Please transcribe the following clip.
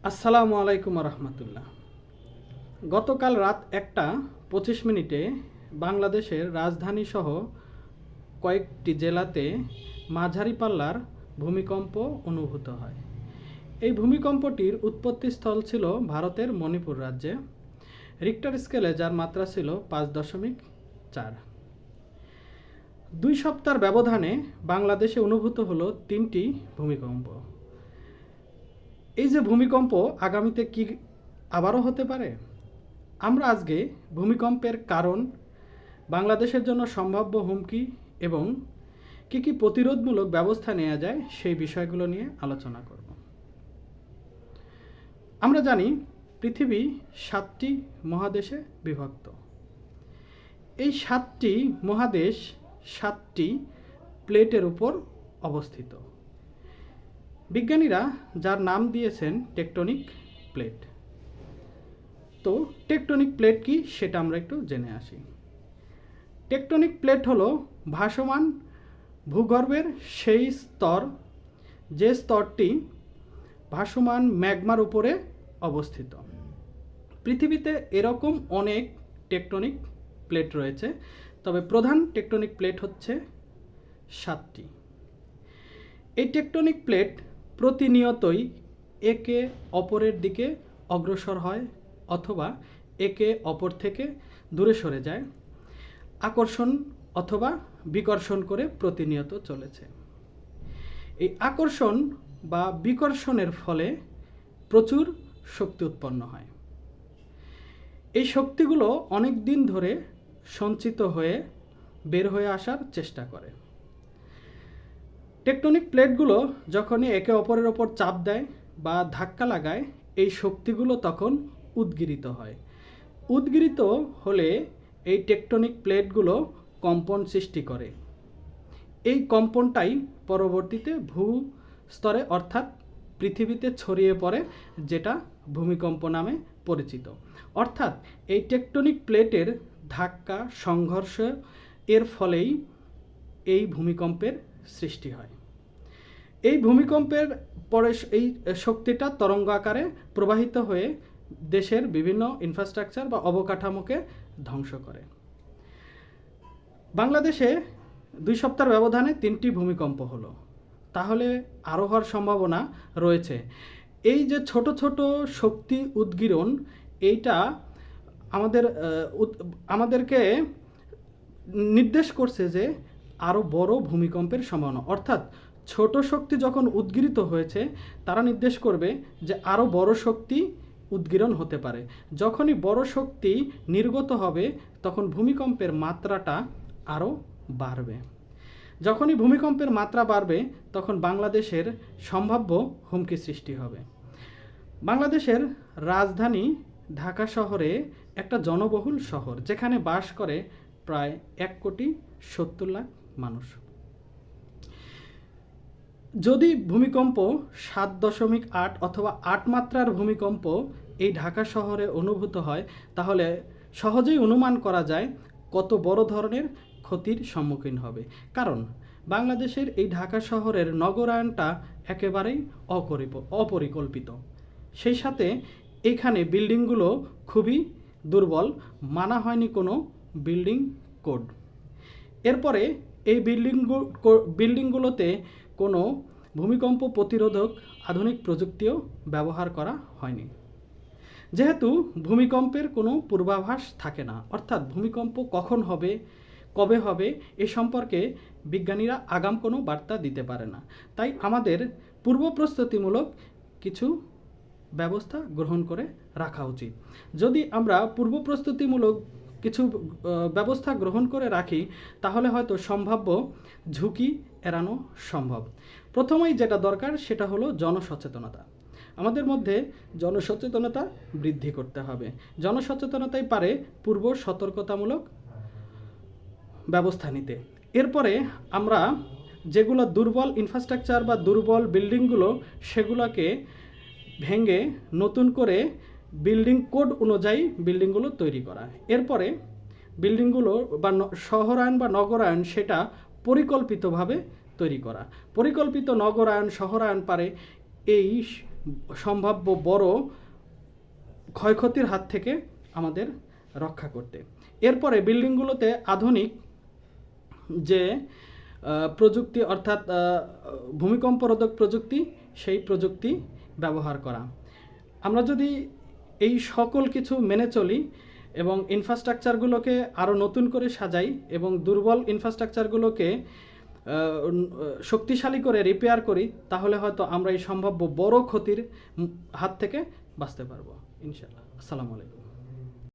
আসসালামু আলাইকুম রহমতুল্লাহ। গতকাল রাত 1:25 বাংলাদেশের রাজধানী সহ কয়েকটি জেলাতে মাঝারি পাল্লার ভূমিকম্প অনুভূত হয়। এই ভূমিকম্পটির উৎপত্তিস্থল ছিল ভারতের মণিপুর রাজ্যে। রিক্টার স্কেলে যার মাত্রা ছিল 5.4। 2 সপ্তাহের ব্যবধানে বাংলাদেশে অনুভূত হলো 3টি ভূমিকম্প। এই যে ভূমিকম্প আগামীতে কি আবারও হতে পারে? আমরা আজকে ভূমিকম্পের কারণ, বাংলাদেশের জন্য সম্ভাব্য হুমকি এবং কি প্রতিরোধমূলক ব্যবস্থা নেওয়া যায় সেই বিষয়গুলো নিয়ে আলোচনা করব। আমরা জানি পৃথিবী 7টি মহাদেশে বিভক্ত। এই 7টি মহাদেশ 7টি প্লেটের উপর অবস্থিত। বিজ্ঞানীরা যার নাম দিয়েছেন টেকটনিক প্লেট। তো টেকটনিক প্লেট কি সেটা আমরা একটু জেনে আসি। টেকটনিক প্লেট হলো ভাসমান ভূগর্ভের সেই স্তর, যে স্তরটি ভাসমান ম্যাগমার উপরে অবস্থিত। পৃথিবীতে এরকম অনেক টেকটনিক প্লেট রয়েছে, তবে প্রধান টেকটনিক প্লেট হচ্ছে 7টি। এই টেকটনিক প্লেট প্রতিনিয়তই একে অপরের দিকে অগ্রসর হয় অথবা একে অপর থেকে দূরে সরে যায়, আকর্ষণ অথবা বিকর্ষণ করে প্রতিনিয়ত চলেছে। এই আকর্ষণ বা বিকর্ষণের ফলে প্রচুর শক্তি উৎপন্ন হয়। এই শক্তিগুলো অনেক দিন ধরে সঞ্চিত হয়ে বের হয়ে আসার চেষ্টা করে। টেকটনিক প্লেটগুলো যখনই একে অপরের ওপর চাপ দেয় বা ধাক্কা লাগায়, এই শক্তিগুলো তখন উদ্গীরিত হয়। উদ্গীরিত হলে এই টেকটনিক প্লেটগুলো কম্পন সৃষ্টি করে। এই কম্পনটাই পরবর্তীতে ভূস্তরে অর্থাৎ পৃথিবীতে ছড়িয়ে পড়ে, যেটা ভূমিকম্প নামে পরিচিত। অর্থাৎ এই টেকটনিক প্লেটের ধাক্কা, সংঘর্ষ এর ফলেই এই ভূমিকম্পের সৃষ্টি হয়। এই ভূমিকম্পের পরে এই শক্তিটা তরঙ্গ আকারে প্রবাহিত হয়ে দেশের বিভিন্ন ইনফ্রাস্ট্রাকচার বা অবকাঠামোকে ধ্বংস করে। বাংলাদেশে 2 সপ্তাহের ব্যবধানে 3টি ভূমিকম্প হলো, তাহলে আরও হওয়ার সম্ভাবনা রয়েছে। এই যে ছোট ছোট শক্তি উদ্গীরণ, এইটা আমাদেরকে নির্দেশ করছে যে আরও বড় ভূমিকম্পের সম্ভাবনা। অর্থাৎ ছোট শক্তি যখন উদ্গীরিত হয়েছে, তারা নির্দেশ করবে যে আরও বড় শক্তি উদ্গীরণ হতে পারে। যখনই বড় শক্তি নির্গত হবে, তখন ভূমিকম্পের মাত্রাটা আরও বাড়বে। যখনই ভূমিকম্পের মাত্রা বাড়বে, তখন বাংলাদেশের সম্ভাব্য হুমকি সৃষ্টি হবে। বাংলাদেশের রাজধানী ঢাকা শহরে একটা জনবহুল শহর, যেখানে বাস করে প্রায় 1,70,00,000 মানুষ। যদি ভূমিকম্প 7.8 অথবা 8 মাত্রার ভূমিকম্প এই ঢাকা শহরে অনুভূত হয়, তাহলে সহজেই অনুমান করা যায় কত বড় ধরনের ক্ষতির সম্মুখীন হবে। কারণ বাংলাদেশের এই ঢাকা শহরের নগরায়নটা একেবারেই অপরিকল্পিত। সেই সাথে এখানে বিল্ডিংগুলো খুবই দুর্বল, মানা হয়নি কোনো বিল্ডিং কোড। এরপরে এই বিল্ডিংগুলোতে কোনো ভূমিকম্প প্রতিরোধক আধুনিক প্রযুক্তিও ব্যবহার করা হয়নি। যেহেতু ভূমিকম্পের কোনো পূর্বাভাস থাকে না, অর্থাৎ ভূমিকম্প কখন হবে, কবে হবে, এ সম্পর্কে বিজ্ঞানীরা আগাম কোনো বার্তা দিতে পারে না। তাই আমাদের পূর্ব প্রস্তুতিমূলক কিছু ব্যবস্থা গ্রহণ করে রাখা উচিত। যদি আমরা পূর্ব প্রস্তুতিমূলক কিছু ব্যবস্থা গ্রহণ করে রাখি, তাহলে হয়তো সম্ভাব্য ঝুঁকি এড়ানো সম্ভব। প্রথমেই যেটা দরকার সেটা হলো জনসচেতনতা। আমাদের মধ্যে জনসচেতনতা বৃদ্ধি করতে হবে। জনসচেতনতাই পারে পূর্ব সতর্কতামূলক ব্যবস্থা নিতে। এরপরে আমরা যেগুলো দুর্বল ইনফ্রাস্ট্রাকচার বা দুর্বল বিল্ডিংগুলো, সেগুলোকে ভেঙে নতুন করে বিল্ডিং কোড অনুযায়ী বিল্ডিংগুলো তৈরি করা। এরপরে বিল্ডিংগুলো বা শহরায়ন বা নগরায়ন, সেটা পরিকল্পিতভাবে তৈরি করা। পরিকল্পিত নগরায়ন, শহরায়ন পারে এই সম্ভাব্য বড় ক্ষয়ক্ষতির হাত থেকে আমাদের রক্ষা করতে। এরপরে বিল্ডিংগুলোতে আধুনিক যে প্রযুক্তি অর্থাৎ ভূমিকম্পরোধক প্রযুক্তি, সেই প্রযুক্তি ব্যবহার করা। আমরা যদি এই সকল কিছু মেনে চলি এবং ইনফ্রাস্ট্রাকচারগুলোকে আরও নতুন করে সাজাই এবং দুর্বল ইনফ্রাস্ট্রাকচারগুলোকে শক্তিশালী করে রিপেয়ার করি, তাহলে হয়তো আমরা এই সম্ভাব্য বড় ক্ষতির হাত থেকে বাঁচতে পারবো ইনশাআল্লাহ। আসসালামু আলাইকুম।